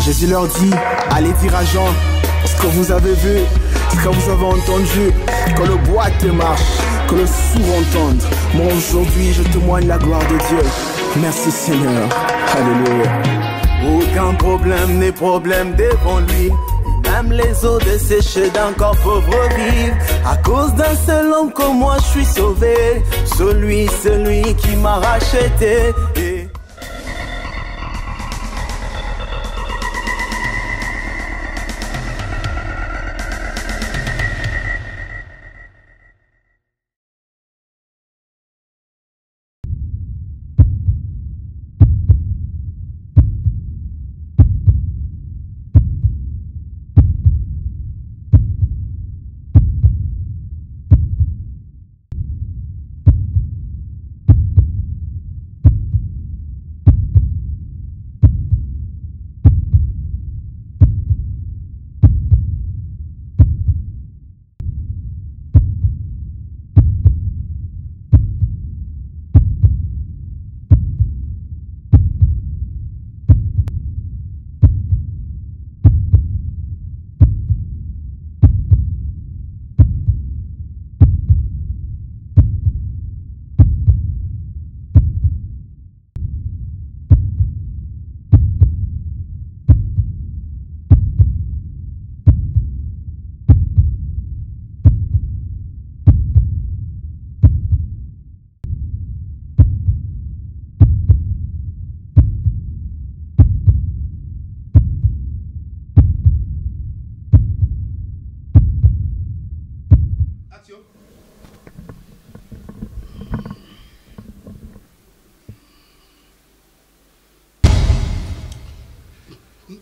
Jésus leur dit, allez dire à Jean ce que vous avez vu, ce que vous avez entendu, que le boiteux marche, que le sourd entende. Moi aujourd'hui je témoigne la gloire de Dieu. Merci Seigneur, alléluia. Aucun problème n'est problème devant lui. Même les eaux desséchées d'un corps pauvre vivent. À cause d'un seul homme comme moi je suis sauvé. Celui qui m'a racheté.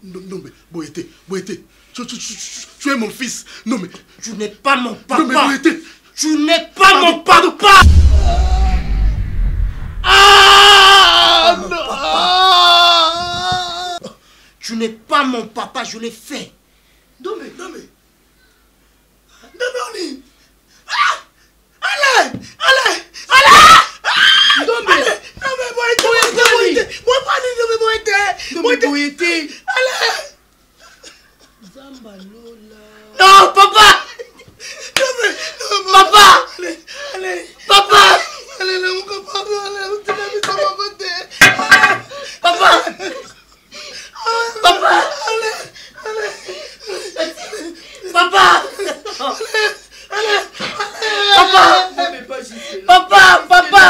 Non mais, Boété, tu es mon fils. Non mais, tu n'es pas mon papa. Non mais Boété, tu n'es pas mon papa. Tu n'es pas mon papa, je l'ai fait. Non mais, on y. Allez. Boété. Allez. Non, papa. Papa. Allez. Papa. Allez, mon papa. Allez, papa. Papa. Papa. Papa. Non, papa.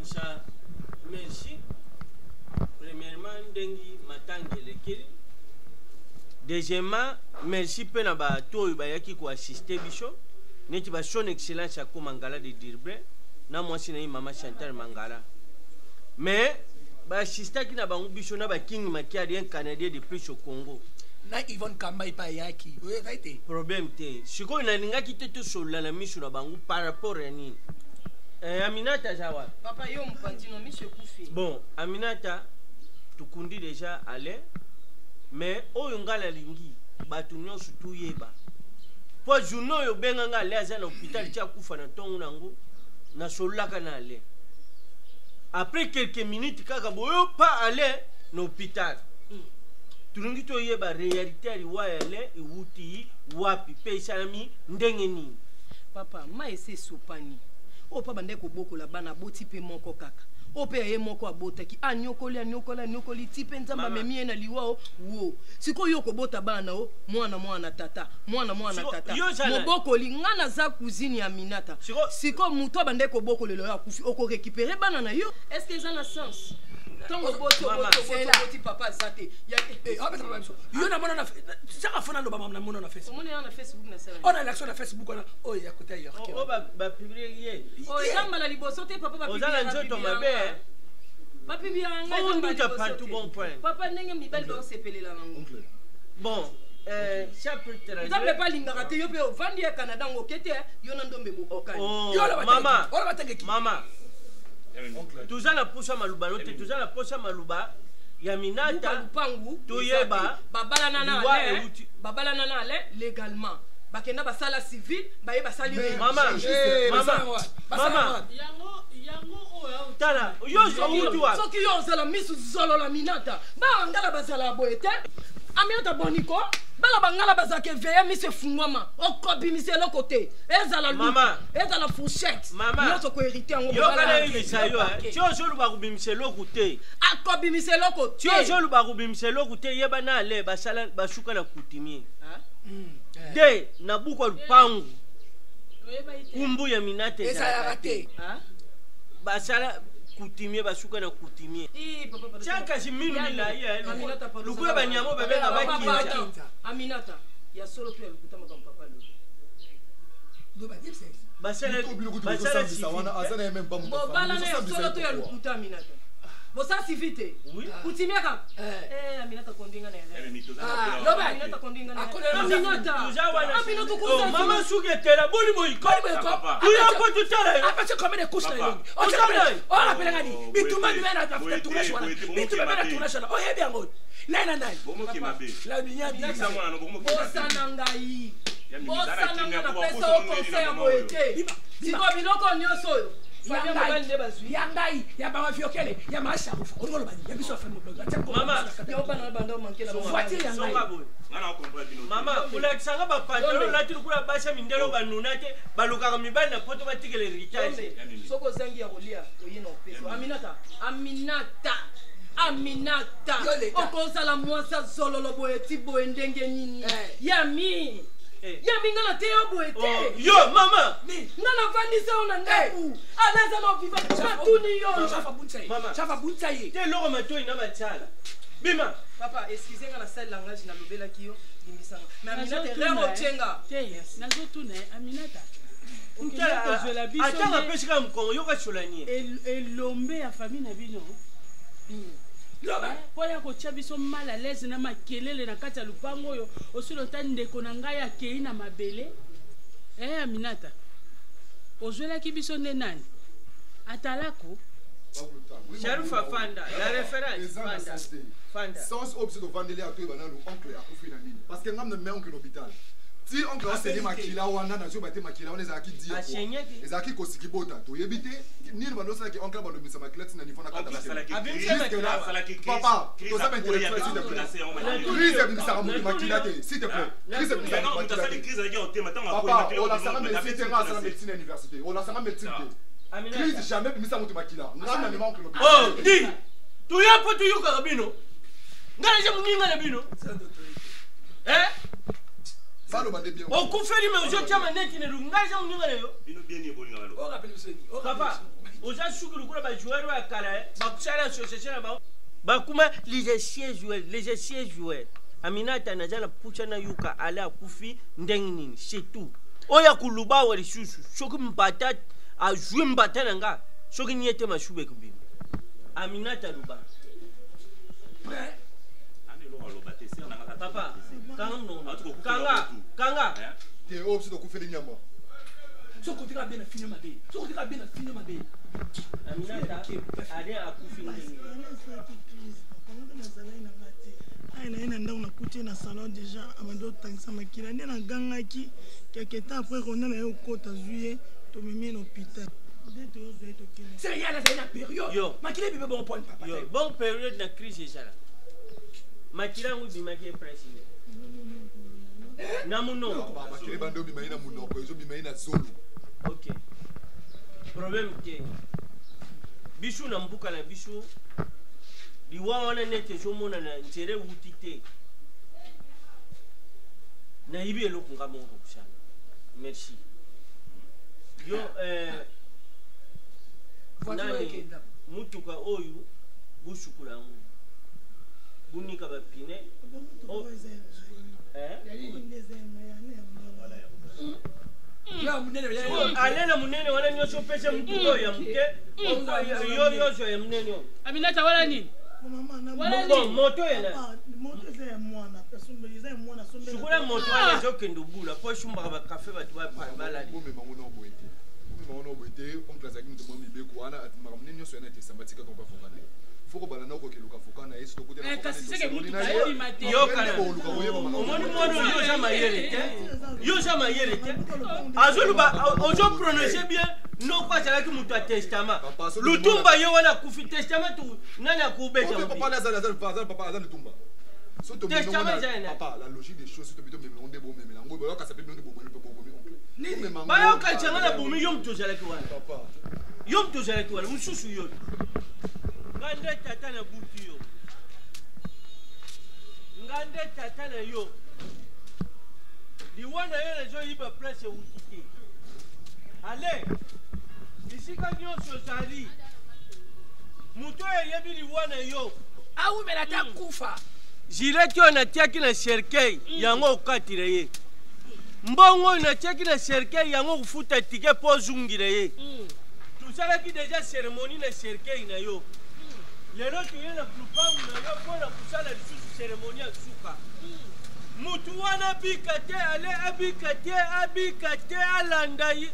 Nabisa, merci. Premièrement, Dengi Matangele Kili. Deuxièmement, merci pour assister à assister biso. Neti ba son excellence à Mangala de Dirbre. Na moi c'est Maman Chantal Mangala. Mais ba assister qui na ba biso na ba King Makiadi un Canadien de plus au Congo. Na Yvonne Kamba ipa yaki. Oui, right. Problème te. Siko na ninga ki te so la miso na bangu par rapport à ni. Aminata Jawa. Papa yo mpandino monsieur Koufi. Bon, Aminata tukundi déjà aller. Mais oyo ngala lingi batu nyonso tuyeba po journée oyo benga nga ale aza na hôpital tia kufa na tongo nango na solaka na ale après quelques minutes kaka boyo pa ale na hôpital tulungi toyeba réalité ali wa ale iwuti wapi pe salami ndenge nini papa ma ese sopani o pa bande ko bokola bana boti pe moko kaka ope ye moko abotaki anyokoli tipe nzamba memi na liwa wo siko yo ko bota bana o mwana tata mobokoli ngana za cousine ya Minata siko muto bande ko bokolelo ya kufi oko récupérer bana na yo est-ce que ça na sens tongo boti papa zate ya yo na mona na saka fona lo ba na mona na Facebook mona na Facebook na sala on a l'action na Facebook on o ya côté ailleurs o ba publier o zamba la liboso te papa ba publier ozala nzoto mabe ba publier nga on dit partout bon point papa ndenge mibali do sepelela nango bon chapitre nzambe pa lingaka te yo pe ovandi ya Canada ngokete yo na ndombe bokokani yo la mama on va tengeki mama tuza na posa maluba lote tuza na posa maluba ya Minata lupangu toyeba babalana na ale légalement bakenda basala civil baye basali mama yango tala yo so soki yo zala misu zolo la Minata ba ngala basala boete Aminata boniko bala bangala bazake veye mise fungwama okobi mise lokote ezala mama ezala fourchette mama yo ko hériter ngo yo kana ibisa yo tio jolu ba kubimise lokote akobi mise lokote tio jolu ba kubimise lokote yeba na ale basala bashuka na kutimie de na buko lupangu kumbu ya Minata ezala te basala kutimie basuka na kutimie chaka jiminu milaya lukuya banyamo bebe na bakinza Aminata ya solo pe lukuta makamba papa lo ba dire c'est basala azana même pas bon bala na solo to ya lukuta Aminata bo ça suffit kutimia ka Aminata kondinga na lo ba Aminata kondinga na Aminata kuza mama suke tela boli boy papa tuya ko tutala apa se comme des couches là on appelle ngani bituma bimena tafuta tunasha wala bituma bimena tunasha o yebi yango nana bomoki mabe la binya di samwana bomoki bosana ngai bosana na pesa o conseil boete siko biloko nyonso oyo yangai ya ba fiokele ya masha o ngolo bani ya biso femme blog mama yo bana bando mankela voiture yangai ngana comprendre mama kulakisanga ba pantalon lati kula basha mindelo banuna te balukaka mibali na poto batikele ritage soko zangi ya kolia oyena opeso Aminata okozala mwasa zololo boeti boye ndenge nini yami ngana te yo boete yo mama ngana vanisa ona ngaku alaza no viva matuni yo chafa buntsai te loko matoi na bachala bima papa excusez ngana sale langage na lobela kiyo limbisanga mais Aminata rero chenga te nazotuna Aminata atanga peshika mkongo yoka cholanie elombe ya famille na bino po ya kotia biso mal à l'aise na makelele na kati ya lupango oyo osilo ta ndeko na ngai akei na mabele Aminata ozwelaki biso nde nani atalako Sharufa Fanda la référence Fanda sans option de vendre à toi banano oncle akufi na nini parce que ngam na oncle l'hôpital si oncle a seni makila wana na zo bate makila wana ezaki dia ezaki kosiki bota to yebite nini bando sala ki oncle bando misa makila tina ni fona kata papa to ça m'intéresse s'il te plaît crise misa makila te s'il te plaît crise misa makila papa on la sala médecine sala médecine université on la sala médecine crise jamais misa moto makila ngam na oncle oh di tu ya po tu yuka bino ngala je muninga na bino okufeli me ozotia maneti ne lungaza muninga leyo bino bien ni bolinga balo papa oza suki lukula bajoueur oyo ya kala bakusala association na bango bakuma les anciens joueurs Aminata naza na pucha na yuka ale akufi ndenge nini c'est tout oya kuluba wa lisusu soki mbata ajue mbata nanga soki niete mashube kubima Aminata luba papa kanga te opsi to kufeli nyama soko tika bien fini mabe soko tika bien fini mabe Aminata ale akufi ndenge naina ndako nakuti na salon déjà amando otangisa makila nde nagangaki quelque temps après ronda na ye okota zuye tomemi na hôpital c'est ya la période makila bibe bon point papa yo bon période na crise ezala makila ngu bimaki presse na munoko makila bande obimai na munoko ezobimai na zolo ok problème te bisu na mbuka na bisu liwa wana nete ezomona na nzere wuti te nayibi eloko nga moko kusana merci yo nani mutuka oyo busukula yango bunika bapine alela munene wana nyonso opese mutuka oyo ya muke yo yozo ya munene oyo Aminata wala nini moto yana mwana sukula moto wana ezokende obula po esumbaka bakafe bato balali bomemango na oboyete bomemango na oboyete oncle azalaki moto mwa mibeko wana atimaka munene nyonso yana ete samba tika kompa fokana ye foko bala na okokeluka fokana ye soto kote omoni mwana oyo oza mayele te yo oza mayele te azoluba ozoprononce bien noko azalaki moto ya testament lutumba yo wana akufi testament nani akubeta papa aza lutumba papa la logique des choses to bito memelonde bo memelango bo yoka sape bino bo oncle bayoka changa na bomi yo mtu ozalaki wana yo mtu ozalaki wana mususu yo ngande tata na butu yo ngande tata na yo liwana yo nazoyiba place ewuti te ale isika nyonso ozali moto oyo eyebi liwana yo awumela ta kufa jileti oyo natiaki na cercueil yango okatira ye mbongo oyo natiaki na cercueil yango kofuta tike mpo ozungira ye tosalaki deja cérémonie na cercueil na yo lelo toye na lupangu na yo mpo na kosala lisusu cérémonie ya suka mutu wana abika te ale abika te alanda ye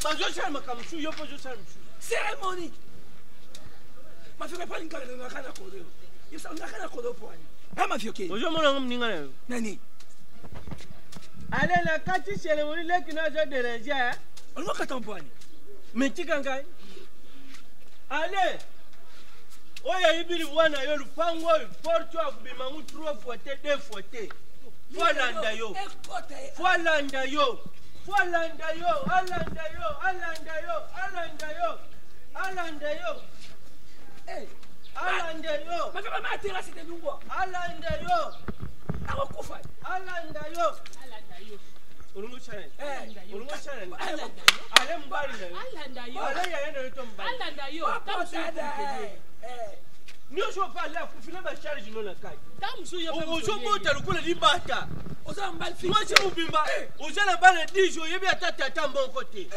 bazosala makambo mosusu yo mpo ozosala mosusu cérémonie mafioke pani ngakana kodo yosa ngakana kodo pwani mafioke ozomona ngo mninga na yo nani ale na kati cérémonie leki nazo déranger olokata mpwani metika ngai ale oyo ayibili bwana yo lupango oyo porte oyo akubimangu 3 fois te 2 fois te folanda yo folanda yo alanda yo mafioke matera site lungwa alanda yo akokufa alanda yo ulungu challenge ale mbali na yo ale yaenda yoto mbali alanda yo nyonso opale akufile bacharge no na kati ozobota lokola libata mwasi mobimba oza na bana 10 oyebi ata tata mbongo te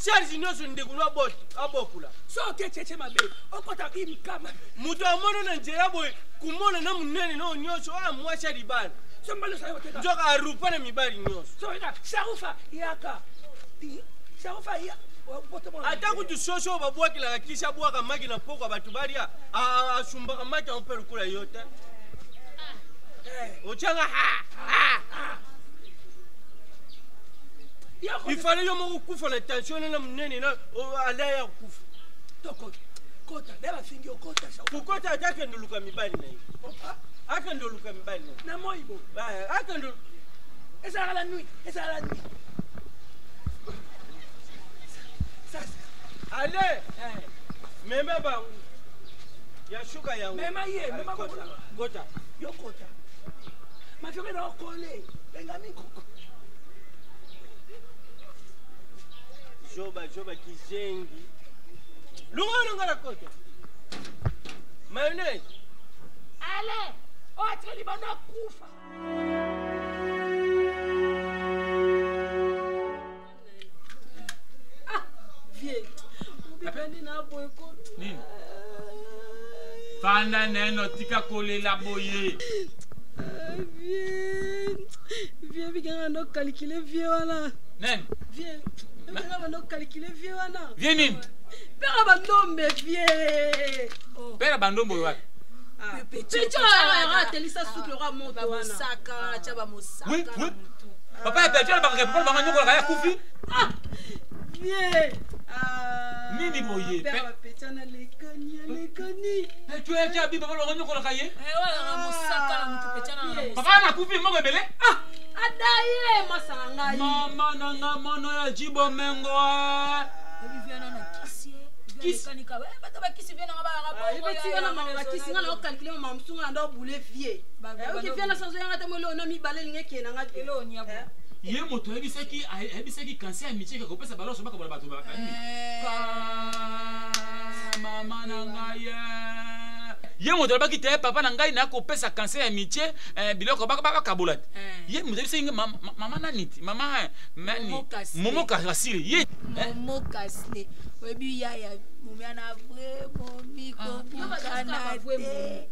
charge nyonso ndeko no abokula soke cheche mabe okota imkama moto amona na nzela boye kumona na munene no nyonso mwasi alibana nzoka arupa na mibali nyonso ata kutu soso babwakelaka kisi abwaka maki na poko bato balia asumbaka maki ampe lokola yo te otyanga ifale yo moko kufa na tension na munene na alaya kufa kokota ate akende oluka mibali na ye akende oluka mibali na moyibo akende ezalaka la nuit ale mema bango ya shuka yango mema kota yo kota mafioke na okole benga mikoko Joba kizengi. Lunga la kote. Mayonnaise. Allez, oh tu es bana kufa. Ah, vieux. Ubikani na boyko. Nini? Fanda neno tika kolela boye. Vieux biganga no calculer vieux wana. Nene? Vieux. Biganga no calculer vieux wana. Vieux nini? Pera bandombe vieux. Pera bandombe wapi? Petit telisa soupe le roi monte wana. Chaba mosaka. Oui. Papa est perdu, papa va nous la kufi. Ah! Vieux. Nini boye? Pera petit na lekani. Tu es déjà biba va nous la kaye? Mosaka na petit na. Papa na kufi mo bebele? Ah! Adaye masanga ngai. Mama nanga mono ya jibo mengo. Viviana na kisi. Kisi ka bata ba kisi viana ba raporo. Ibeti wana manga kisi nga na calculer mama msunga ndo bule vie. Ok viana sanzo yanga te mo lo na mi bale linge kena nga elo nya bo. Ye moto ebisaki cancer ya micheka ko pesa baloso baka bola bato ba kani. Mama nanga ye moto baki te papa nanga ina ko pesa cancer ya miche biloko baka kabola. Ye moto ebisaki mama naniti mama mani momo kasile ye momo kasile webi ya mumiana vre momi ko bukana te.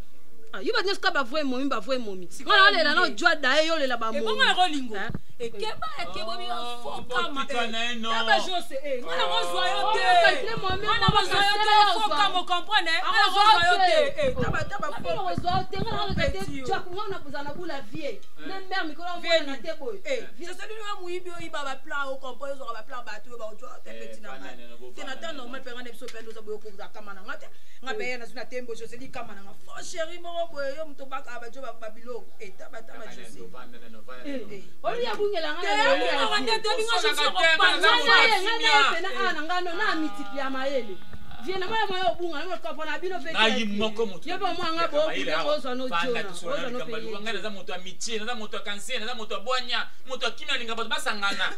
You va dire que ba voix momi ba voix momi. On est là no joie d'ailleurs yo le la ba momi. Comment le rolingo? Et keba bomi fo kama. Taba jose on a rozoyote. On a rozoyote fo kama comprendre. On a rozoyote. Taba fo rozoyote on a rozoyote. Tu as comment on a besoin na bula vie. Même mère mi ko on na te boy. Je sais lui muibi o iba ba plan o comprendre zo ba plan bateau ba ojo te petit na. C'est na temps normal pe ngane biso pe ndo za boyo ko za kama na ngate. Ngabe yena sina tembo jose li kama na fo chéri mo yo mto baka abajo ba babilo etaba jose oli ya bungela ngana ngana ngana ngano na multiplier mayele viena maya mayo bunga na ko pona bino fete ayi moko moto yebo mwa bo ko zo no jona ozo no pe ngana za moto amitie na za moto cancer na za moto boanya moto kimia linga bato basangana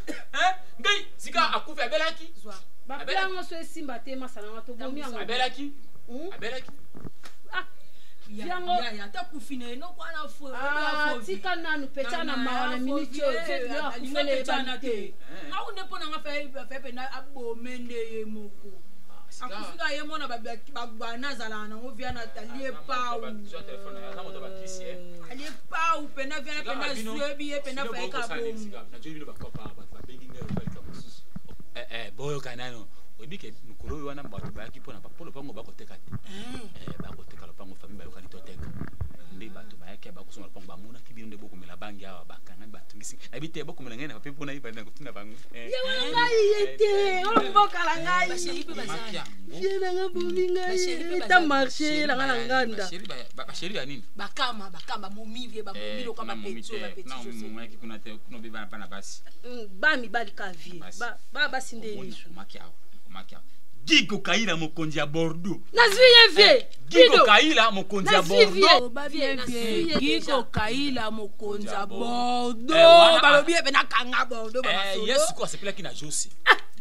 ngai sika akufi abelaki ba plan so esimba te masana to bomi anga abelaki ya ta kufine no kwa na fo tika nanu peta na mawana minute ya kufele banate au ne pona nga fe pe na abomende ye moko akufika ye mona babana zala na ovia na talie pa ali pa ou pena via pena suebi ye pena fa ka bom na jibilo ba papa ba beginga ba kamususu boyo kanano obike mukuru wana bato ba kipo na papolo pango ba koteka ba koteka lo pango famille ba yokani toteka ndi bato ba yake ba kusoma pango ba mona kibino nde boko mela bangi awa bakanga batungisi na bite boko mela ngena pape pona iba na kutuna bango ye wana ngai yete olo mboka la ngai ba chéri pe bazali ye na ngabomi ngai ta marché la ngana nganda ba chéri ya nini bakama momi vie ba momi lo kama petio ba petit na chose mwa ki kuna te kuno beba na basi ba mi bali ka vie ba sinde yisu makia Gigo Kaila mokonzi ya Bordeaux. Nazwiye vie. Gigo Kaila mokonzi ya Bordeaux. Gigo Kaila mokonzi ya Bordeaux. Balobi ebe na kanga Bordeaux ba masolo. Yesu ko sepela kina Jose.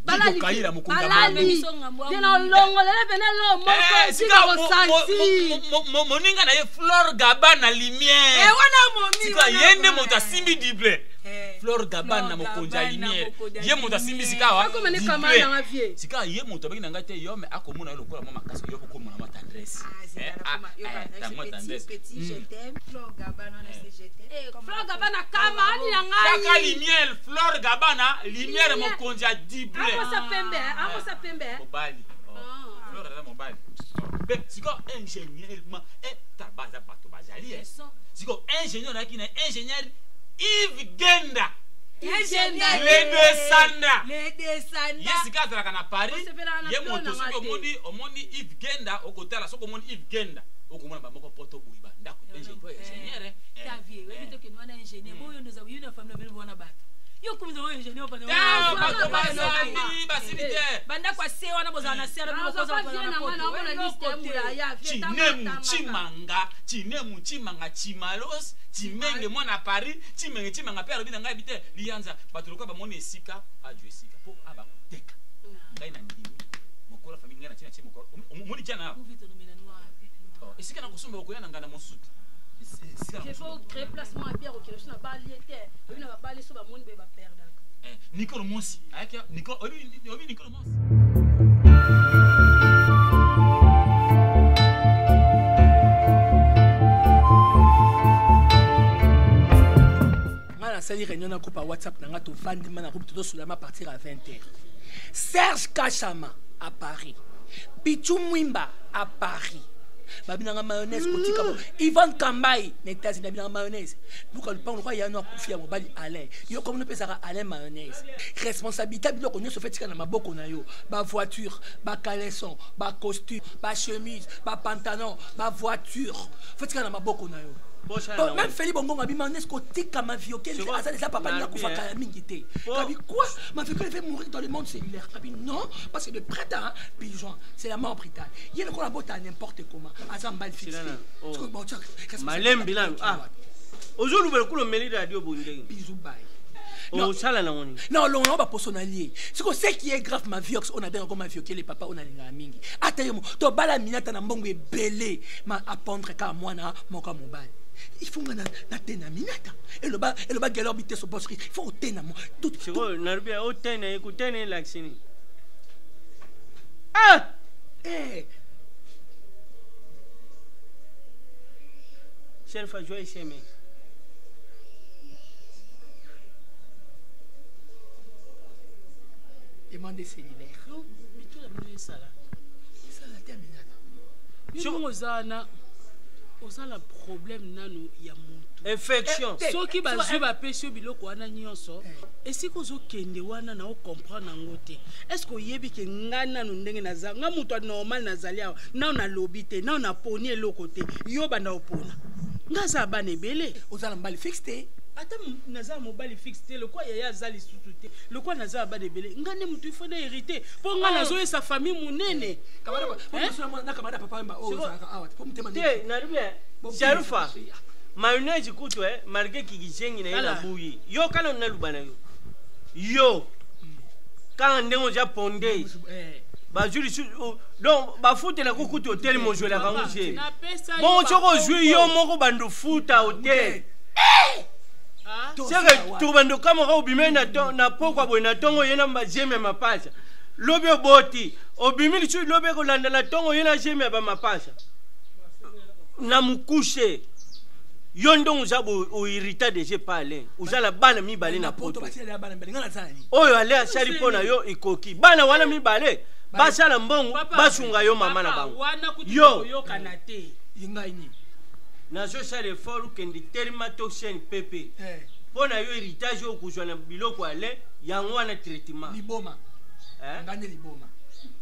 Gigo Kaila mokonzi ya Bordeaux. Tena longo lele pena lo moko siko santi. Moninga na ye Flor Gabana lumière. Wana momi. Siko yende mota simbi dible. Flor Gabana mokonzi ya lumière. Ye mota simbi sikawa. Sika ye mota baki nanga te yo me akomuna yo lokola mama kasi yo ko mona mata tendresse. Petit je t'aime Flor Gabana na je t'aime. Flor Gabana kama ani nanga. Yaka lumière Flor Gabana lumière mokonzi ya dible. Amo sa pembe. Mobali. Flor Gabana mobali. Siko ingénieur tabaza bato bazali. Siko ingénieur na kina ingénieur Yves Genda. Les deux Sanda. Yes, gars à la Paris. Ye moto soko omoni Yves Genda au côté la soko omoni Yves Genda. Okomona ba moko poto buiba ndako ingénieur. Ta vie, oui to ke no na ingénieur. Boyo nous avons une femme na bona bato. Yo comme nous ingénieur pas. Bato bazali basilite. Banda kwa se wana bozana se na boko za na Chinemu chimanga chimalos chimenge mwana Paris chimenge chimanga pe alobina ngai bite lianza bato lokola ba moni esika aju esika po aba koteka ngai na ndimi mokolo famille ngana tina tia mokolo omoni jana et si kana kosomba okoyana ngana mosutu il faut créer placement à Pierre au Québec na baliété on na balé so ba moni be ba perdre Nicole Monsi avec Nicole obi Nicole Monsi ngana sali réunion na groupe WhatsApp na ngato vandi mana groupe todo sulama partir à 20h. Serge Kachama à Paris. Pichu Mwimba à Paris. Babina mayonnaise kotika bo. Ivan Kambai n'était na bina mayonnaise. Nous quand le pain il y a no kufia mobali Alain. Yo comme nous pesara Alain mayonnaise. Responsabilité biloko nyo so fetika na maboko na yo. Ba voiture, ba caleçon, ba costume, ba chemise, ba pantalon, ba voiture. Fetika na maboko na yo. Même Félix Bongo m'a dit mayonnaise kotika ma vie OK. Ça déjà papa n'a kufa kala mingité. Kabi quoi? Ma vie qu'elle va mourir dans le monde cellulaire. Kabi non parce que de près d'un pigeon, c'est la mort brutale. Il y a encore la botte à n'importe comment. Azamba le fixe. Malem bilan ah. Aujourd'hui le coup le mêler radio bondé. Bisou bye. Oh ça là non. Non, on va pas sonalier. C'est que ce qui est grave ma vie on a bien encore ma vie les papas on a linga mingi. Atayemo to bala minata na mbongo belé ma apprendre ka moi na mon ka mobile. Il faut que na tena minata et le bas galop bité so bosserie il faut tena mo tout c'est quoi narbia o tena écouter ne l'accini ah eh chef fa jouer chez moi demande cellulaire non mais tout la minute ça la terminale sur ozana osala problème nanu ya mutu infection soki bazwi bapesi yo biloko wana nyonso esika ozokende wana na ocomprendre nango te est ce que oyebi ke ngai nanu ndenge naza nga mutu anormal nazali awa nao nalobi te nao naponi eloko te yo banda opona nga aza bana ebele ozala mbali fixe te ata naza mobali fixe te lokwa yaya aza lisusu te lokwa naza bana ebele nga nde mutu ifo na hérité mpo nga nazoyesa famille monene Sharufa mayonnaise kutu marqué kigisengi na ina buyi yo kana na lubana yo quand ndengo ja pondé ba juli donc ba futa na kukuti hotel mojo la kanguche bon choko jui yo moko bandu futa hotel seke tu bandu kama ka ubime na pokwa boy na tongo yena mbajeme mapasha lobe boti obimili chu lobe ko landa la tongo yena jeme ba mapasha na mukushe yondo uzabo o irrita deje pale uzala bana mibale na poto oyo ale asali pona yo ikoki bana wana mibale basala mbongo basunga yo mama na bango yo kanate yingaini na so sale effort kendi terima toxine pepe pona yo héritage okuzwa na biloko ale yango wana traitement liboma ngane liboma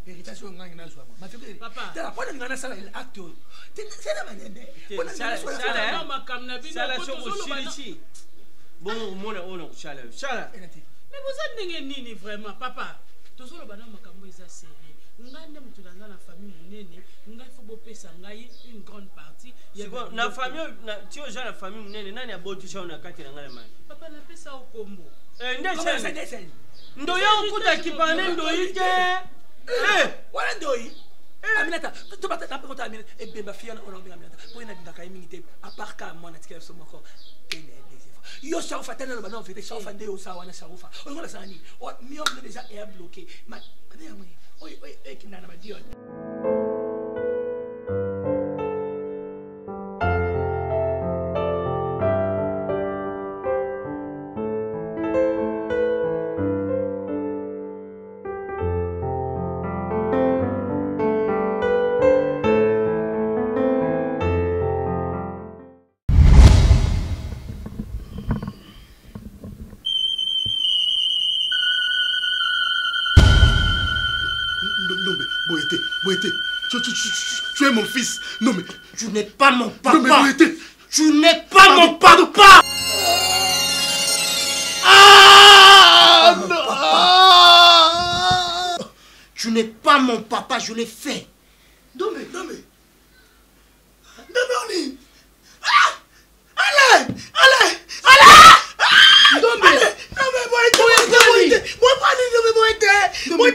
héritage ngane na zwa ma fekele papa tala pona ngana sala acte c'est la manende pona sala makamna bino sala so moshirichi bon mona ono sala mais vous êtes ndenge nini vraiment papa tozolo bana makambo eza sérieux ngande mutu dans la famille munene ngai faut bopesa ngai une grande partie na famille na tio ja na famille munene nani abotisha na kati na ngala mali papa na pesa okombo ndese ndo ya ukuta kipane ndo ite wala ndoi Aminata to bata ta ko ta Aminata e bemba fiana ona Aminata po ina ndaka mingi te a part ka mwana tikela so moko yo Sharufa tena no bana fete Sharufa nde yo sawa na Sharufa o ngona sani o mi on déjà est bloqué ma oi kinana ma dion Tu es mon fils. Non mais... Tu n'es pas mon papa. Non mais Boété. Tu n'es pas mon papa. Ah non. Tu n'es pas mon papa, je l'ai fait. Non mais on y... Allez.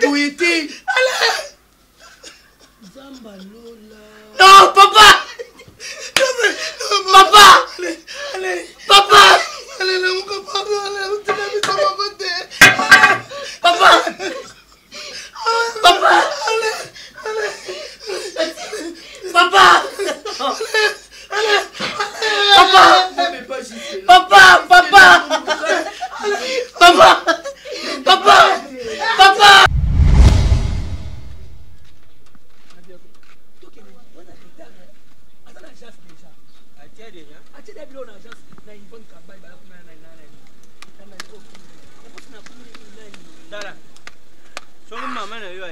Boété.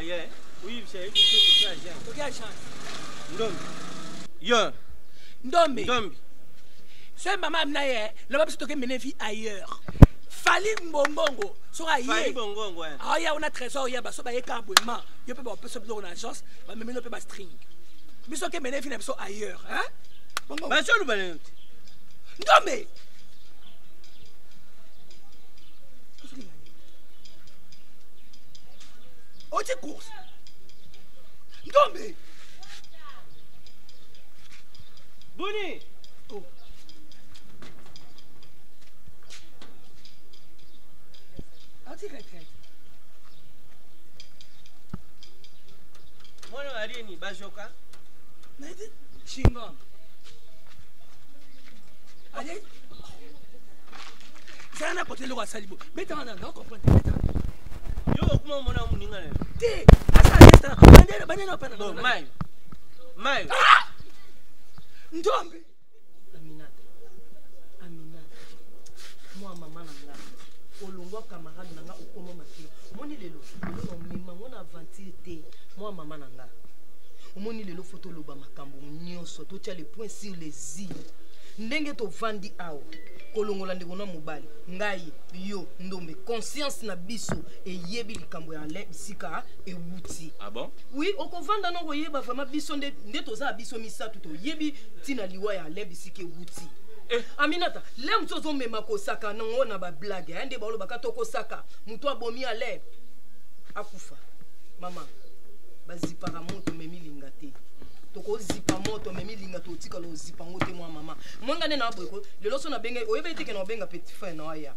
ye. Oui, c'est qui Ok, chance. Ndombi. Yo. Ndombi. Ndombi. Ce maman mnaye, le bab stocké mener vie ailleurs. Fali mbongongo, sera yé. Fali mbongongo. Ah ya on a trésor ya ba so ba ye kabouement. Yo peut ba peut so dans agence, ba même no peut ba string. Biso ke mener vie na biso ailleurs, hein? Bongo. Ba so lu ba ne. Ndombi. Oti course. Ndombi. Boni. Oh. Oti retraite. Mwana arieni bajoka. Naidi chingom. Allez. Ça n'a pas été le roi Salibo. Mais t'en as non comprendre. Yo kuma mona muninga ne. Ti, asa yesta. Bandera pana. Bon, mai. Mai. Ndombi. Aminata. Moi maman nanga. Olongwa camarade nanga okoma makila. Moni lelo. Lelo mima mona aventure te. Moi maman nanga. Omoni lelo photo loba makambo nyonso to tia les points sur les i. Ndenge to vandi awo. Kolongola ndeko na mobali. Ngai yo Ndombe conscience na biso e yebi likambo ya le bisika e wuti. Ah bon? Oui, okovanda no koyeba vraiment biso nde toza biso misatu to yebi tina liwa ya le bisika e wuti. Aminata, le mtu zo mema kosaka nango na ba blague, ande ba lo bakato kosaka, mutu abomi ale akufa. Mama, bazipara moto memi lingate. Toko zipa moto memi linga to tika lo zipa ngote mwa mama. Mwanga ne na boyko, lelo so na benga, oyebe teke na benga petit frère na ya.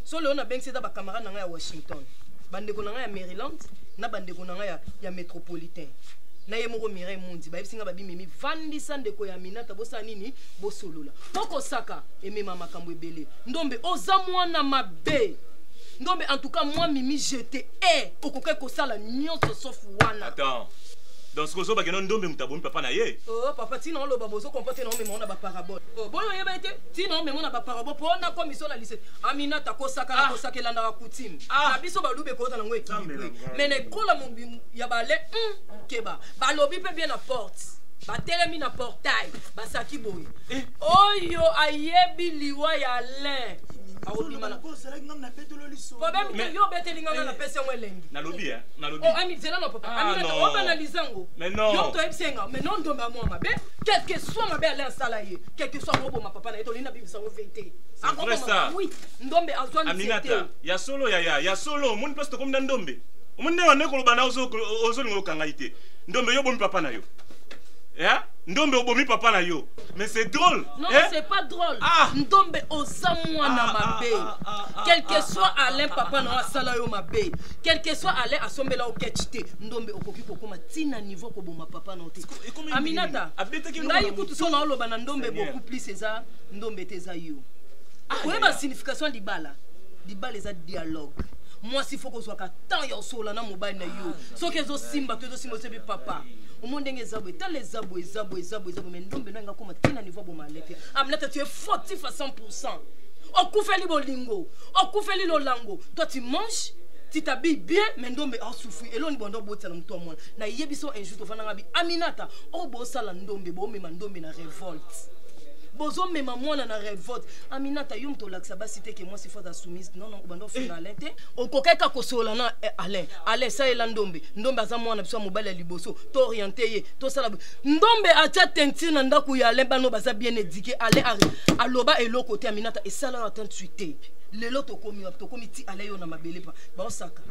So lelo na benga seta ba camarade na nga ya Washington. Bandeko na nga ya Maryland, na bandeko na nga ya Metropolitain. Na ye moko Mireille Mundi, ba yesinga ba bimimi vandisa ndeko ya Aminata bosa nini bosolola. Poko saka emema makambo ebele. Ndombe oza mwana mabe. Ndombe en tout cas moi mimi j'étais okoke ko sala nyonso sauf wana. Attends. Dans ce que tu as Ndombe mutabomi papa na ye. Oh papa tino lo babozo comporter non mais on a ba parabole. Oh boyo yeba été tino mais on a ba parabole pour na commission la lycée. Aminata ko saka ko sakela na coutume. Na biso ba lube ko ta ngo équilibré. Mais ne kola mon ya ba le keba. Ba lobi pe bien la porte. Ba telemi na portail. Ba saki boy. Oyo ayebi liwa ya lin. Problème que yo bete linganga na pesa welengi. Na lobby hein, na lobby. Oh ami zela no papa. Ami na o banalizango. Mais non. Yo to ebsenga, mais non Ndombe moi mabe. Quel que soit mabe aller salaye, quel que soit robo ma papa na eto lina bibi sango vérité. C'est vrai ça. Oui, Ndombe azwa ni Aminata, ya solo ya solo, mon place to comme na Ndombe. Mon ne wane ko lobana ozo lingo kangaite. Ndombe yo bomi papa na yo. Yeah? Ndombe obomi papa na yo. Mais c'est drôle. Non, c'est pas drôle. Ndombe oza mwana mabe. Quel que soit Alain papa na sala yo mabe. Quel que soit Alain asombela o ketite. Ndombe okoki kokoma tina niveau ko boma papa na ote. Aminata. Ngai kutu so na oloba na Ndombe beaucoup plus eza Ndombe teza yo. Oyeba signification libala. Libala eza dialogue. Moi s'il faut qu'on soit tant yo sola na mobile na yo. So kezo simba to simba sebi papa. Au monde des zaboués, t'as les zaboués, mais Ndombe n'a pas tina niveau bon malek. Aminata, tu es fautif à 100%. Au koufeli bolingo, au koufeli lolango. Toi tu manges, tu t'habilles bien, mais Ndombe a souffert. Et l'on bon do botta na toi moi. Na yebiso un jour to fana ngabi Aminata, o bo sala Ndombe bo me Ndombe na révolte. Bozo me maman na révolte. Aminata yum to laksa ba cité que moi c'est faut soumise. Non non, bando finale té. O kokeka ko sola na Alain. Alain ça est Ndombe. Ndombe aza mwana biso mobile liboso. To orienté ye, to sala. Ndombe acha tenti na ndaku ya Alain bano baza bien éduqué. Alain aloba elo côté Aminata et ça là attend tuité. Lelo to komi ti Alain yo na mabele pa. Ba osaka.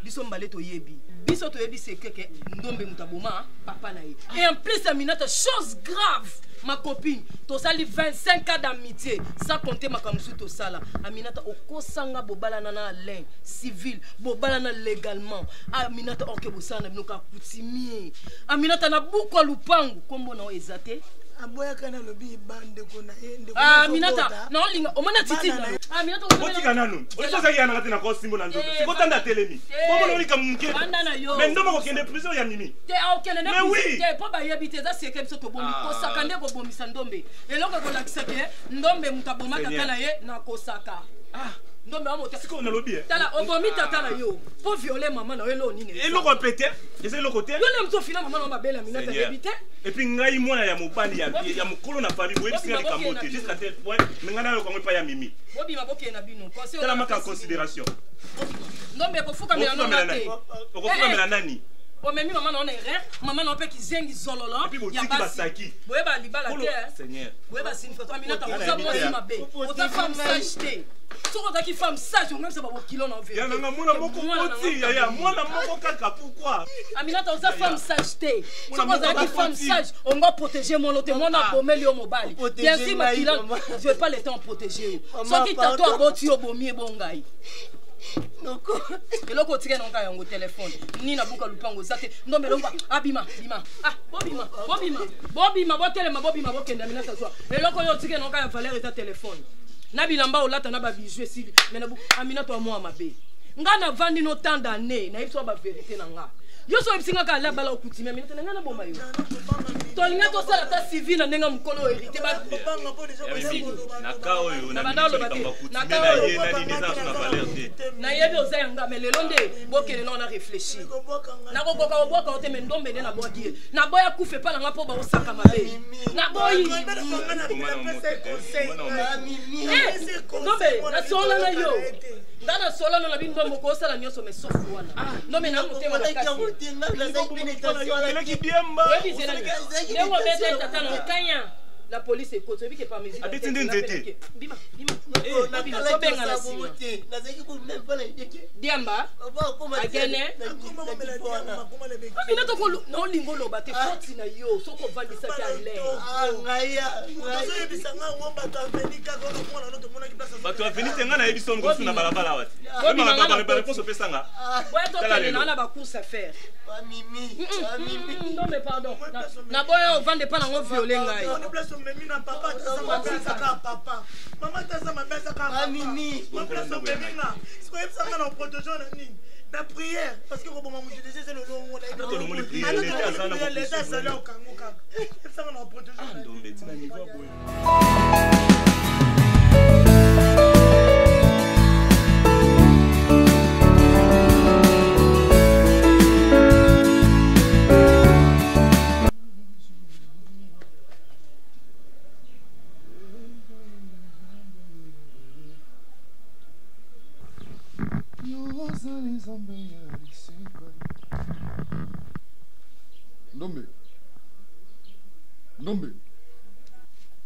Biso mbale to yebi. Biso to yebi c'est que Ndombe mutaboma papa na ye. Et en plus Aminata chose grave. Ma copine, tu as 25 ans d'amitié. Ça compte ma kamsu to sala. Aminata okosanga bobala nana Alain civil, bobala na légalement. Aminata orke bosana binoka kutimi. Aminata na buko lupangu kombo na ezate. Aboya kana lobi bande kona ende. Aminata, non linga, omona titi. Aminata oti kanano. Oli so saki yana na ko simbo na Ndombe. Siko tanda telemi. Bobo loli kamunke. Mais Ndombe ko kende prison ya nimi. Te okele na prison. Te po ba yebite za seke biso to bomi ko saka nde ko bomisa Ndombe. Eloko ko lakisa ke Ndombe mutaboma kaka na ye na ko saka. Non mais amota. C'est qu'on a lobby. Tala obomi tata na yo. Pour violer maman na yo nini. Et le répéter, essayer le côté. Yo nem to fina maman na mabela minata débité. Et puis ngai mwana ya mopandi ya mokolo na famille boye singa likambote jusqu'à tel point ngana yo kongo pa ya mimi. Bobi maboke na bino. Conseil. Tala maka considération. Non mais kofuka mela nani. Kofuka mela nani. O memi maman na on erreur, maman na pe ki zengi zololo. Ya basaki. Boye ba libala terre. Seigneur. Boye ba sin photo aminata oza mosi mabe. Oza femme sage. Soko zaki femme sage même ça ba kilo na vie. Ya nanga mona moko poti ya mona moko kaka pourquoi? Aminata oza femme sage. Soko zaki femme sage, on va protéger mon lote mona bomeli o mobali. Bien sûr ma kilo, je vais pas le temps protéger. Soki tato aboti obomi bongai. Noko eloko tike nonga yango téléphone ni na buka lupango zate ndombe longa abima bima ah bobima botelema bobima bokenda mina tazwa eloko yo tike nonga ya valeur eta téléphone na bilamba olata na ba bijou esili mena bu amina to moi mabe nga na vandi no tant d'années na yebso ba vérité na nga yo so ebisinga ka la bala okutima mina tena nga na boma yo to linga to sala ta civile ndenga mukolo hérité ba banga po déjà na ka oyo na bana na ka oyo na ni za na valeur de na yebi ozanga mais le londe bokele na réfléchir na ko boka oboka ote me ndombe na boki na boya kufe pa na ngapo ba osaka mabe na boyi ndombe na sola na yo ndana sola na bindo moko sala nyoso me sofu wana ndombe na motema na kasi la police est côté qui est pas mesure. Bima. Diamba. Agene. Bina to ko no lingo lo ba te foti na yo so ko vandi sa ka le. Ngaya. Bato aveni tenga na yebiso ngo suna balabala wati. Mama baba ba réponse pesa nga. Boya to tele na ba course à faire. Mimi. Non mais pardon. Na boya vande pas na ngo violer ngai. Memina papa tasa mabesa ka papa mama tasa mabesa ka papa mimi mon place memina c'est quoi ça na protéger na nini la prière parce que roboma mu décès c'est le long on a été l'état ça là au kango ka ça na protéger na ndombe tina niveau boy.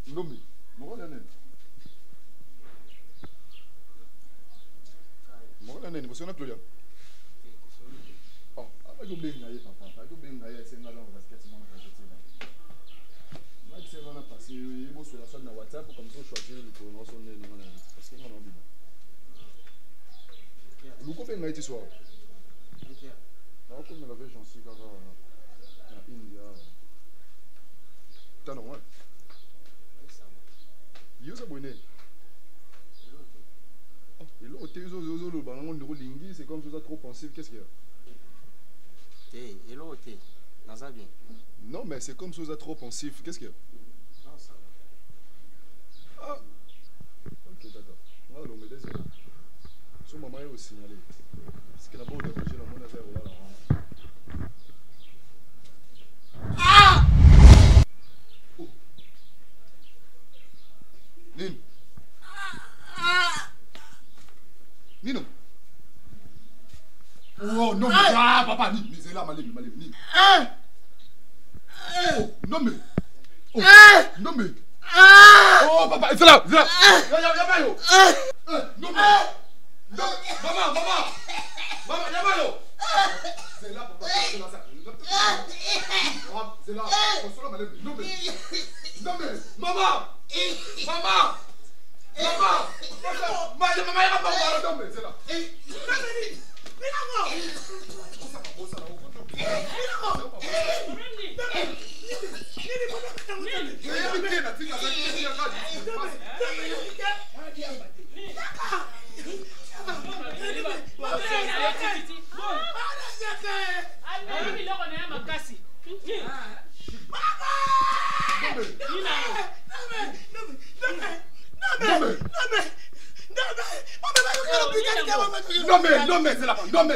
Ndombe. Mokola nene. Mokola nene, você na Claudia. Oh, vai do bem aí, papa. Vai do bem aí, você não dá um basquete mano para você lá. Vai que você vai na passer, eu vou sur la chaîne na WhatsApp comme ça choisir le pronom son nene na parce que non biba. Luko bem aí soir. Ah, comme la veille j'en suis kaka na India. Tá normal. Yo ça bonne. Oh, et là t'es le bangon de lingi, c'est comme ça trop pensif, qu'est-ce qu'il y a? T'es, et là t'es. Naza bien. Non, mais c'est comme ça trop pensif, qu'est-ce qu'il y a? Non, ça va. Ah. OK, d'accord. Voilà, donc mais désolé. Son maman est aussi signalé. Parce que d'abord j'ai la monnaie zéro là. Ah! Nino. Nino. Oh non, mais ah, papa, Nino, c'est là, Nino. Oh, non mais. Oh, non mais. Oh, papa, c'est là, c'est là. Non mais. Non, maman. Maman, y'a c'est là, papa, c'est là, ça. C'est là, non mais. Maman. Maman! Non mais c'est la fin. Non mais.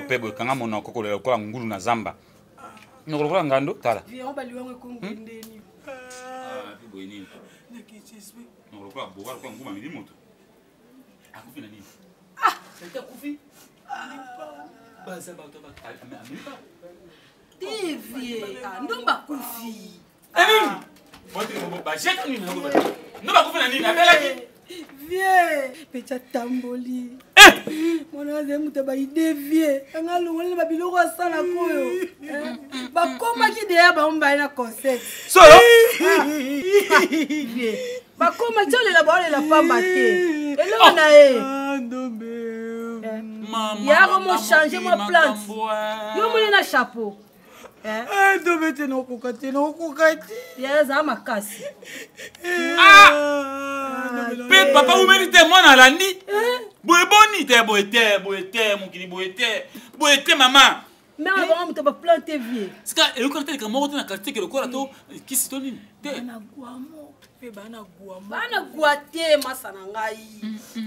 Pebo kanga mona koko le kwa ngulu na zamba. Nokolokola ngando tala. Viens ba liwango kongendeni. Pebo nini? Nokolokola boka kwa nguma mili moto. Akufi na nini? Senta kufi. Baza ba to ba. Devie, ndomba kufi. Bote ba jeta nini na ngoma. Ndomba kufi na nini? Abelaki. Viens, pecha tamboli. Mwana ze muta ba idevie. Angalo ngole ba biloko asala koyo. Ba koma ki de ba omba na concert. Solo. Ba koma tole la ba le la pamba te. Elo na e. Maman. Ya comment changer ma plante. Yo mona na chapeau. Ndombe te no kokati. Ya za makasi. Pe papa ou mérite moi na landi. Boye boni te boete mukini boete maman. Mais on va te planter vie. Sika e ko tele kamo na quartier ke le kola to kisi to nini? Te. Na guamo. Pe bana guamo. Bana guate masana ngai.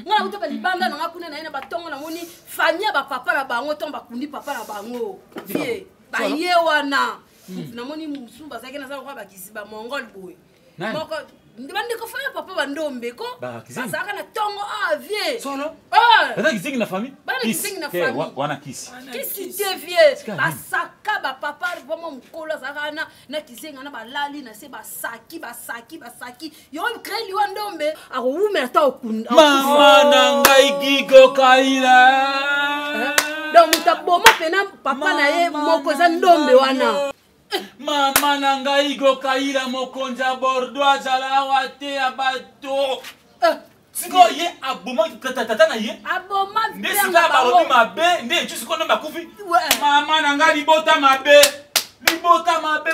Ngana utoka libanga na ngakuna na ina batongo na moni fanya ba papa na bango tomba kundi papa na bango. Vie. Ba ye wana. Na moni musumba zake na za kwa bakisi ba mongol boy. Moko ndibandi ko fanya papa bandombe ko basaka na tongo vie solo bana kisingi na famille bana kisingi na famille wana kisi te vie basaka ba papa bomo mkola zaka na kisinga na balali na se basaki yo kreli wa ndombe ako ume ata okunda mama na ngai gigo kaila donc mutaboma pena papa na ye moko za ndombe wana mama na ngai gokaila mokonza bordeaux azala awa te abato siko ye aboma tata na ye aboma nde sika balobi mabe nde etu siko nde bakufi mama na ngai libota mabe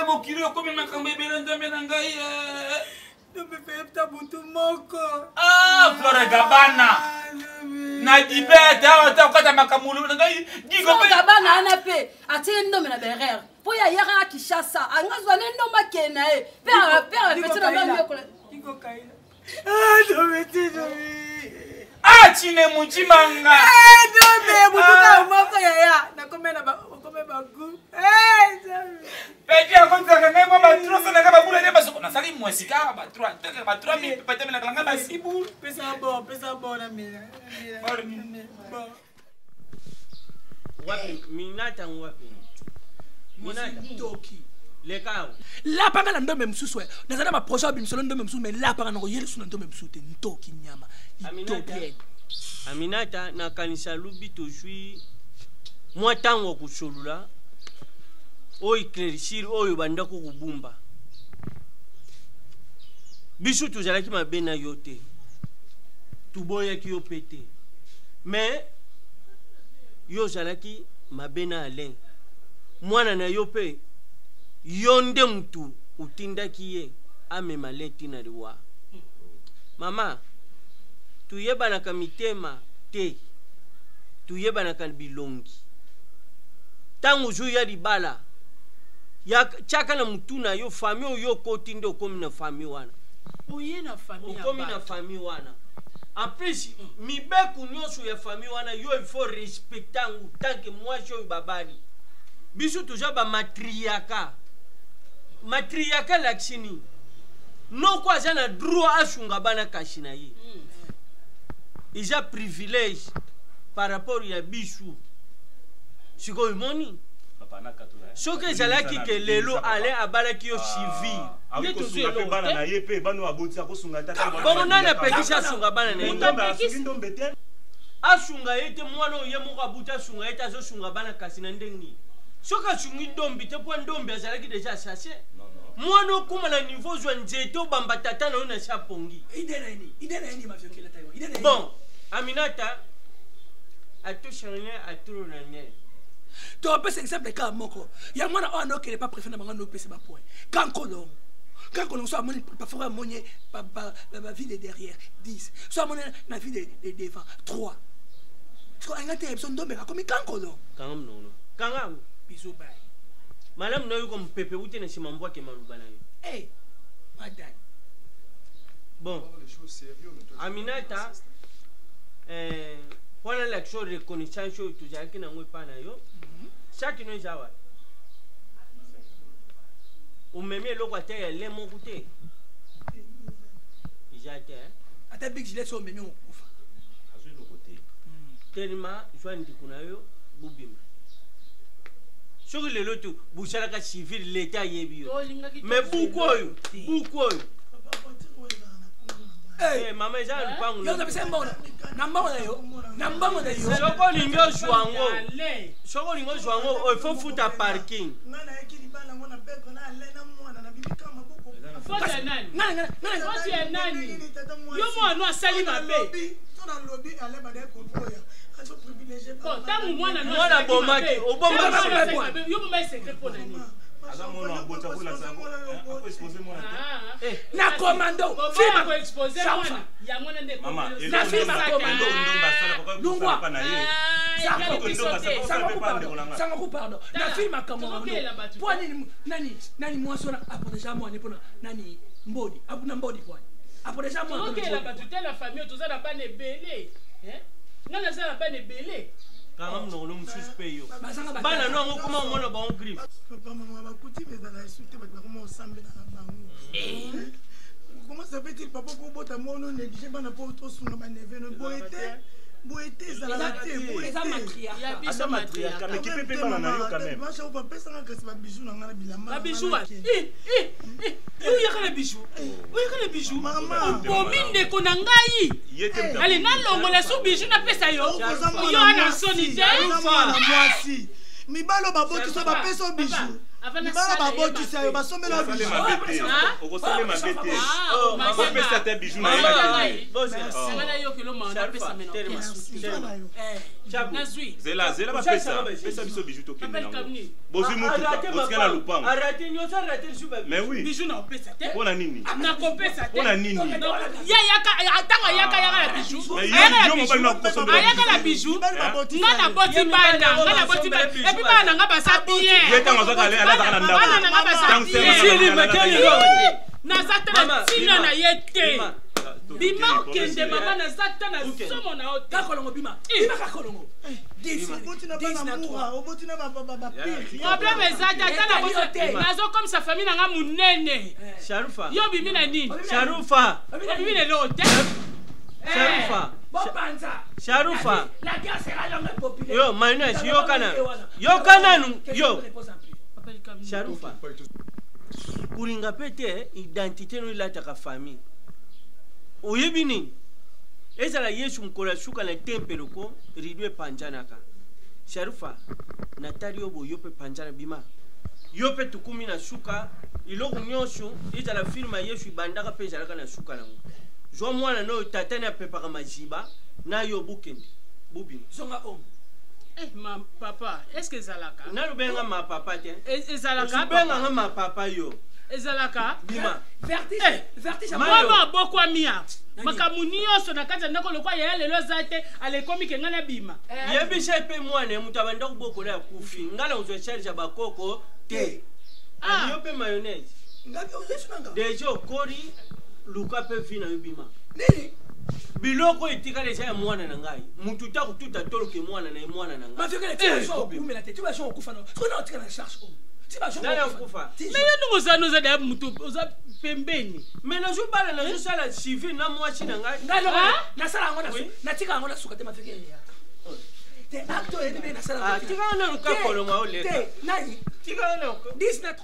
mokili okomi makambo ebele nzambe na ngai Ndombe butu moko. Flora Gabana. Na dibete awa ta okata makamulu na ngai gigo pe. Gabana ana pe ati ndombe na berere. Po ya yara Kishasa angazwa ndomba kena e. Pe petit na ndombe ko. Gigo kaila. Ndombe. Chine mujimanga. Ndombe butu moko ya. Na komena bagu. Peki akonza kanga mama trosa na kaba bula neba soko na sali mwesika ba 3 mi pete mena kanga ba sibu pesa bo na mina. Wapi minata wapi? Minata toki. Lekao. La panga na ndombe msusu we. Nazana ma projet bimsolo ndombe msusu mais la panga na yele suna ndombe msusu te ntoki nyama. Aminata na kanisa lubi tojui mwa tango kusolula oyo cléricile oyo banda ko kubumba biso tozalaki mabe na yo te tuboyaki yo pete mais yo ozalaki mabe na Alain mwana na yo pe yo nde mutu utindaki ye amema leti na liwa mama tuyebanaka mitema te tuyebanaka bilongi tangu zu ya libala ya chaka na mutuna yo famille yo koti ndo komi na famille wana oye na famille komi na famille wana en plus mibeku nyonso ya famille wana yo il faut respecter ngu tant que moi je babali biso toujours ba matriaka laksini no kwa jana droit asunga bana kashina yi ija privilège par rapport ya bisu siko imoni soki ezalaki ke lelo Alain abalaki yo civil bongo nani apekisi asunga bana na ye asunga ye te mwana oye moko abuta asunga ye te azosunga bana kasi na ndenge soki asungi ndombi te mpo ndombi azalaki deja assassin mwana okuma na niveau zwa nzete obamba tata na yo na si apongi bon Aminata atouchane aturo na nene tu as un exemple cas moko ya mwana o no kele pas préféré na no pese ba point quand colon soit mon parfois monnier ba vie de derrière 10 soit mon na vie de devant 3 so angate episode ndombe ka komi quand colon kangam no kangam biso bay malam no yuko mpepe ute na simambwa ke maluba na yo madame bon Aminata voilà l'action de reconnaissance que tu as qui n'a pas na yo chaque nous jawa ou même le côté les mon côté j'étais ata big gilet so même on kufa azui le côté tellement joan ndikuna yo bubima sur le loto bushala ka civil l'état yebi yo mais bukoyo mama eza lupangu yo zabisa mbona nambango na yo soko lingo jwango il faut futa parking ngana yaki libala ngona peko na Alain mwana na bibika maboko fota nani yo mwana asali mabe tona lobby Alain bade ko boya aso privilégié bon tangu mwana bomaki obomba yo bomba secret pour nani na commando film ko exposer mwana ya mwana nde mama na film commando lungwa sango pardon na film commando pwani nani mwasona apo deja mwana pona nani mbodi abuna mbodi pwani apo deja mwana OK la batute la famille toza na bana ebele ngana za na bana ebele kangam no lo msuspect yo bana no ngo kuma mona ba on grip papa mama bakuti bezala insulter ba comment ensemble na bango comment ça fait-il papa ko bota mono négliger bana po to sunga ba neve no boete Boété, ça l'a raté. Les matriarcat. Ah, ça matriarcat. Mais qui peut payer dans la quand même. Moi, je ne sais pas si c'est un bijou dans la bilamba. La bijou. Où y a les bijoux? Où y a les bijoux? Maman. Bomine de Konangai. Allez, non, la sous bijou n'a pas ça yo. Yo, on a sonité. Moi aussi. Mi balo babo tu so ba peso bijou. Mi balo babo tu so ba so melo bijou. O gosale mabete. Oh, ma ko pesa te bijou na ye. Ngana yo ke lo manda pesa meno. Zela ba pesa biso bijou to kende nango. Bozu mutuka, botikana lupango. Arrêtez nyoza arrêtez shuba. Mais oui. Bijou na pesa te. Pona nini? Na ko pesa te. Pona nini? Ya atanga yaka la bijou. Mais yo mo bali na ko so. Ayaka la bijou. Ngana boti bana, ngana boti bana. Et puis bana nga basa bien. Yeta ngazaka ale ala taka na ndako. Bana nga basa bien. Sili makeli yo. Nazata tina na yete. Bima okende mama nazata na somo na ote. Kakolongo bima. Bima kakolongo. Problème ezata tala bote. Nazo comme sa famille na nga munene. Sharufa. Yo bimi na nini? Sharufa. Bimi na lote. Sharufa. Sharufa. La guerre sera l'homme populaire. Yo, Manuel, yo kana. Yo kana yo. Sharufa. Kuringa pete identité no ilata ka famille. Oyebi nini? Ezala Yesu mkola shuka na tempelo ko ridwe panjana ka. Sharufa, natali obo yope panjana bima. Yope tukumi na shuka iloko nyosho ezala firma Yesu bandaka pe ezala na shuka nango. Jo mwana no tatane apepaka majiba na yo bukende. Bubi. Zonga om. Ma papa, est-ce que zalaka? Na lubenga ma papa te. Ezalaka. Lubenga ma papa yo. Ezalaka. Bima. Vertige. Mama bokwa mia. Makamuni yoso na kata ndako lokwa ya lelo zate alekomi ke ngana bima. Yebisha pe mwana mutabanda kuboko la kufi. Ngala uzo charge bakoko te. Aliyo pe mayonnaise. Ngapi uzesu nanga. Dejo kori luka pe vina yubima. Nini? Biloko etika leja ya mwana na ngai. Mutu ta kututa toloke mwana na mwana na ngai. Ma fekele tu so kumela te. Tu vas so okufa no. So na tika na charge om. Si ba so okufa. Mais nous nous za da mutu oza pembeni. Mais na jo bala na jo sala civil na mwachi na ngai. Ngai na sala ngona su. Na tika ngona suka te ma fekele ya. Te acto ene na sala. Ah, tika na luka kolonga ole. Te nani? Tika na 10 na 3.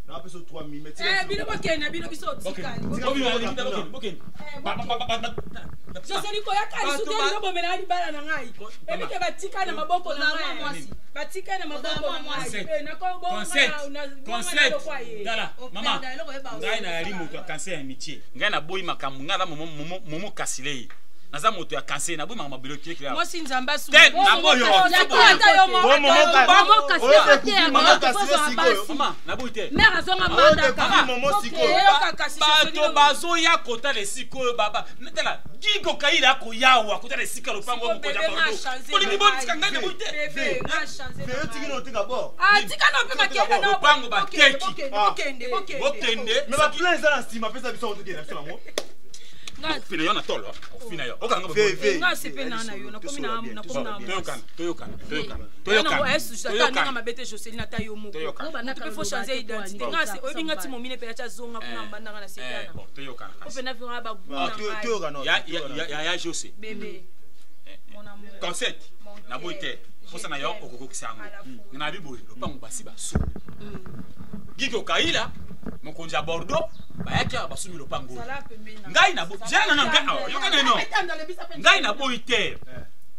Na peso 3000 mais bino bokena bino biso tikali. Joseli ko yakali suteli zo bomela ni bala na ngai. Ebi ke batika na maboko na ngai. Batika na maboko na ngai. Na ko bo Concept. Dala, mama. Ngai na yali moto ya cancer ya métier. Ngai na boyi makambo ngala momo kasilei. Naza moto ya cancer na boyi makambo bilo kile. Moi si nzamba su. Na boyo. Mama, na boyi te. Mère azonga mandaka. Momo siko. Bato bazo ya kota le siko baba. Natala, gigo kaira ko yawa kota le sika lopango mo koja bordo. Poli mi bon skanga na boyi te. Bébé, na changer. Fais tiki no tika bo. Ah, tika no pe makenda no. Lopango ba keki. Bokende. Mais ba plein ça na sima pesa biso to kena biso ngo. Fina yo na tolo. Fina yo. Okanga bo. Nga sepe na yo na komi na Toyokana. Nga mabete Joseli na tayo moko. Il faut changer identité. Nga se obi nga ti momine pe cha zonga kuna mbanda nga na sekana. Toyokana. Ope na vira ba guna. Toyokana. Ya José. Bébé. Mon amour. Concept. Na boite. Fosa na yo okoko kisango. Na bibo lopango basi baso. Giko kaila mokonja Bordeaux bayaka basumi lopango. Ngai na bo. Jana na ngai. Yokana no. Ngai na boite.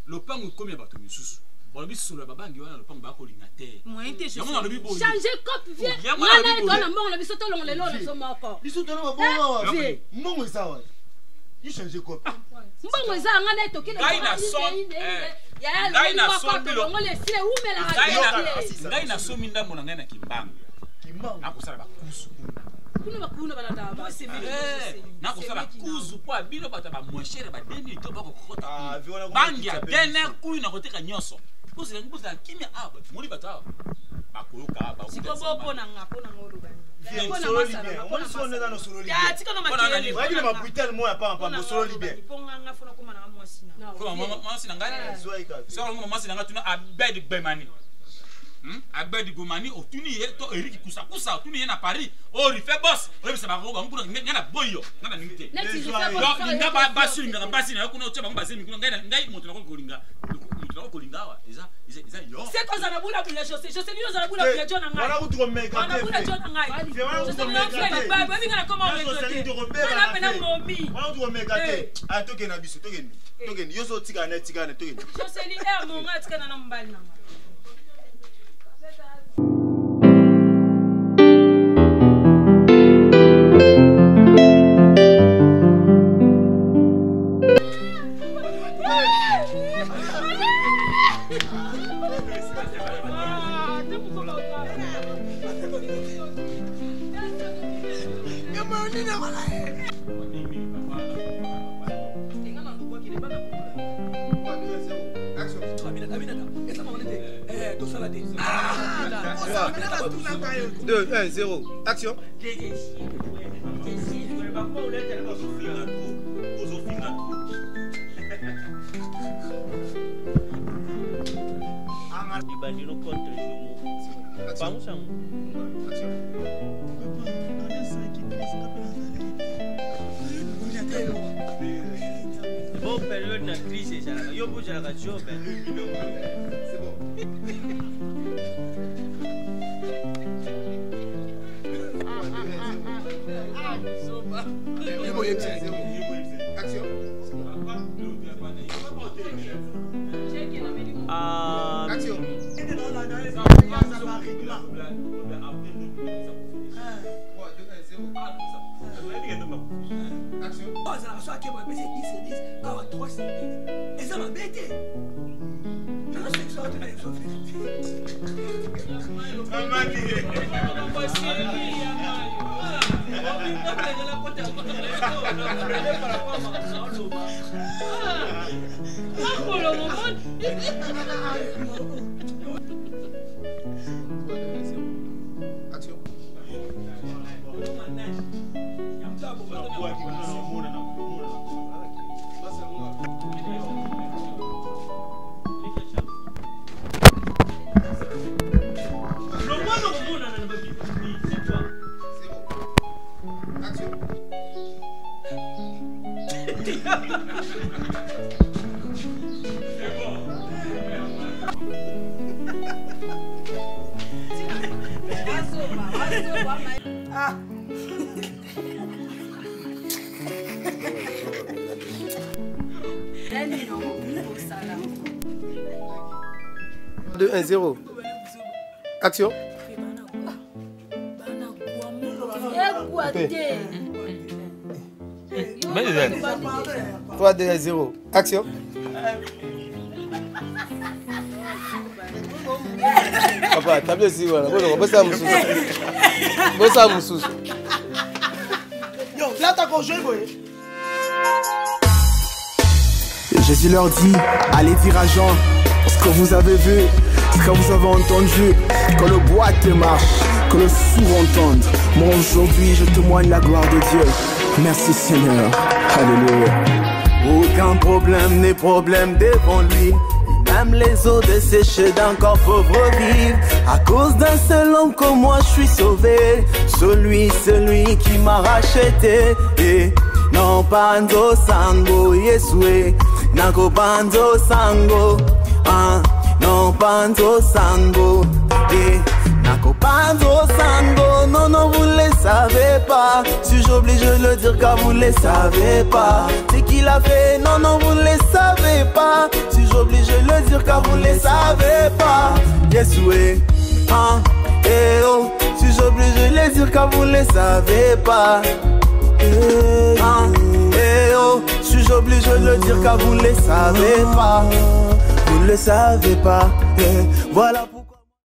Lopango komi bato misusu. Bolobi solo babangi wana lopango ba ko linga te. Changer cop viens. Nana ekona mbongo na biso tolongo lelo na so moko. Biso tolongo bongo. Mbongo sawa. You changer cop. Mbongo za ngana etokile. Ngai na son. Ngai na son bilo. Ngole sile umela ha. Ngai na so minda mona ngai na kimbango. Kimbango. Akosala ba kusu. Kuna bakuna balanda ba sibili. Nakosala kuzu kwa bino bata ba mweshere ba 2000 to bako kokota. Bangi ya dene kuyu na koteka nyoso. Kuzi nguza kimya aba. Muri bata. Bakoyoka aba. Sikobo pona ngako na ngolo bani. Abedi Gomani otuni to Eric kusa tuni ye na Paris o rife boss o bisa ba ngo nguna ngana boyo ngana ningite nga ba basuri nga basini ya kuna ochaba ngba semi kuna ngai moto na ko kolinga wa iza yo c'est quoi ça na bula bula José ni za na bula bula jona ngai wana kutu meka wana bula jona ngai José ni ba ba binga na koma o na pena momi wana kutu meka te a toke na biso tokeni yoso tikana tokeni José ni mo nga tikana na mbali na ngai. Deux, 1, 0, action. Dibandino contre Jomo. Vamos a bon période na crise ça. Yo bouge la radio ben. C'est bon. Action. Ah. Deux, 1-0. Action. 3, 2, 1, 0. Action. Papa, tape aussi, voilà. Bon, ça me soucie. Yo, là, t'as congé, boy. Jésus leur dit, allez dire à Jean ce que vous avez vu, ce que vous avez entendu, que le boiteux marche, que le sourd entende. Moi aujourd'hui je témoigne la gloire de Dieu. Merci Seigneur. Alléluia. Aucun problème n'est problème devant lui. Même les eaux desséchées d'un corps pauvre vivre. À cause d'un seul homme comme moi je suis sauvé. Celui qui m'a racheté. Et non pando sango Yesue. Nako pando sango. Non pando sango. Et nako pando sango. Non vous ne le savez pas. Si j'oblige de le dire car vous ne le savez pas. C'est qu'il a fait. Non vous ne le savez pas. Si j'oblige de le dire car vous ne le savez pas. Yesue. Eh oh. Si j'oblige de le dire car vous ne le savez pas. Eh oh. Si j'oblige de le dire car vous ne le savez pas. Vous ne le savez pas. Voilà.